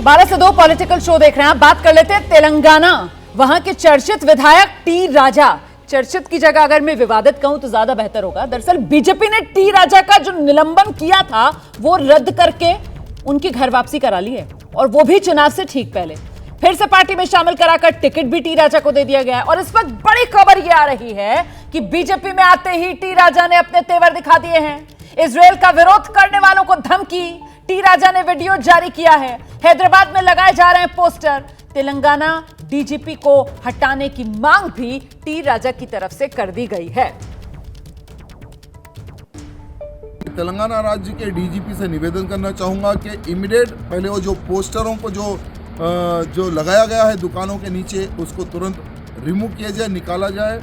12 से 2 political show देख रहे हैं आप। बात कर लेते हैं तेलंगाना, वहां के चर्चित विधायक टी राजा। चर्चित की जगह अगर मैं विवादित कहूं तो ज्यादा बेहतर होगा। दरअसल बीजेपी ने टी राजा का जो निलंबन किया था वो रद्द करके उनकी घर वापसी करा ली है, और वो भी चुनाव से ठीक पहले। फिर से पार्टी में शामिल कराकर टिकट भी टी राजा को दे दिया गया है। और इस वक्त बड़ी खबर यह आ रही है कि बीजेपी में आते ही टी राजा ने अपने तेवर दिखा दिए हैं। इजरायल का विरोध करने वालों को धमकी, टी राजा ने वीडियो जारी किया है। हैदराबाद में लगाए जा रहे हैं पोस्टर। तेलंगाना डीजीपी को हटाने की मांग भी टी राजा की तरफ से कर दी गई है। तेलंगाना राज्य के डीजीपी से निवेदन करना चाहूंगा कि इमीडिएट पहले वो जो पोस्टरों को जो लगाया गया है दुकानों के नीचे, उसको तुरंत रिमूव किया जाए, निकाला जाए।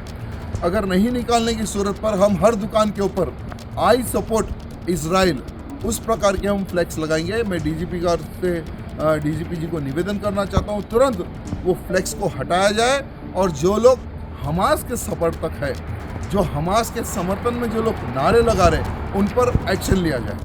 अगर नहीं निकालने की सूरत पर हम हर दुकान के ऊपर आई सपोर्ट इजराइल उस प्रकार के हम फ्लैक्स लगाएंगे। मैं डीजीपी जी को निवेदन करना चाहता हूँ तुरंत वो फ्लैक्स को हटाया जाए, और जो लोग हमास के समर्थक है, जो हमास के समर्थन में जो लोग नारे लगा रहे, उन पर एक्शन लिया जाए।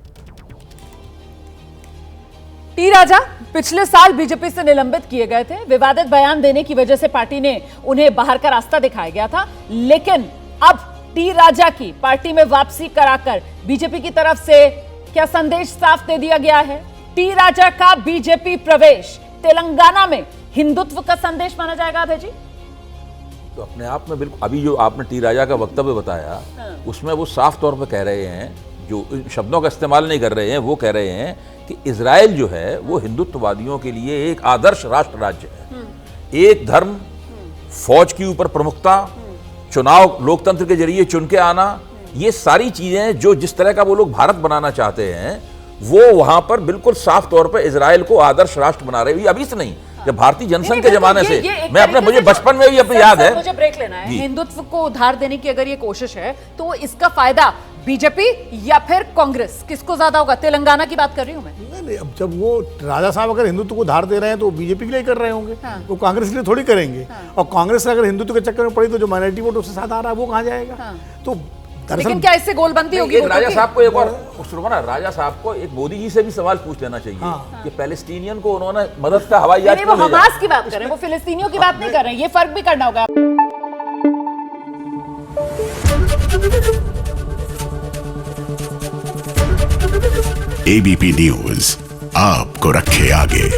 टी राजा पिछले साल बीजेपी से निलंबित किए गए थे। विवादित बयान देने की वजह से पार्टी ने उन्हें बाहर का रास्ता दिखाया गया था, लेकिन अब टी राजा की पार्टी में वापसी कराकर बीजेपी की तरफ से क्या संदेश साफ दे दिया गया है? टी राजा का बीजेपी प्रवेश तेलंगाना में हिंदुत्व का संदेश माना जाएगा अभय जी? तो अपने आप में बिल्कुल, अभी जो आपने टी राजा का वक्तव्य बताया, उसमें वो साफ तौर पर कह रहे हैं, जो शब्दों का इस्तेमाल नहीं कर रहे हैं, वो कह रहे हैं कि इजराइल जो है वो हिंदुत्ववादियों के लिए एक आदर्श राष्ट्र राज्य है। एक धर्म, फौज के ऊपर प्रमुखता, चुनाव लोकतंत्र के जरिए चुन के आना, ये सारी चीजें जो जिस तरह का वो लोग भारत बनाना चाहते हैं, वो वहां पर बिल्कुल साफ तौर पर इजराइल को आदर्श राष्ट्र बना रहे हैं। अभी से नहीं, जब भारतीय जनसंघ के जमाने से, मैं अपने मुझे बचपन में भी अपनी याद है। मुझे ब्रेक लेना है। हिंदुत्व को उधार देने की अगर ये कोशिश है तो इसका फायदा बीजेपी या फिर कांग्रेस, किसको ज्यादा होगा? तेलंगाना की बात कर रही हूं मैं। नहीं, अब जब वो राजा साहब अगर हिंदुत्व को धार दे रहे हैं तो बीजेपी के लिए कर रहे होंगे। वो कांग्रेस के लिए थोड़ी करेंगे। और कांग्रेस अगर हिंदुत्व के चक्कर में पड़ी तो जो माइनॉरिटी वोट उसके साथ आ रहा है वो कहाँ जाएगा? तो लेकिन क्या इससे गोलबंदी होगी? राजा साहब को एक और सुनो ना, राजा साहब को एक मोदी जी से भी सवाल पूछ लेना चाहिए कि पैलेस्टीनियन को उन्होंने मदद का हवाई जहाज वो हमास की बात कर रहे हैं, वो फिलिस्तीनियों की बात नहीं कर रहे हैं। ये फर्क भी करना होगा। एबीपी न्यूज आपको रखे आगे।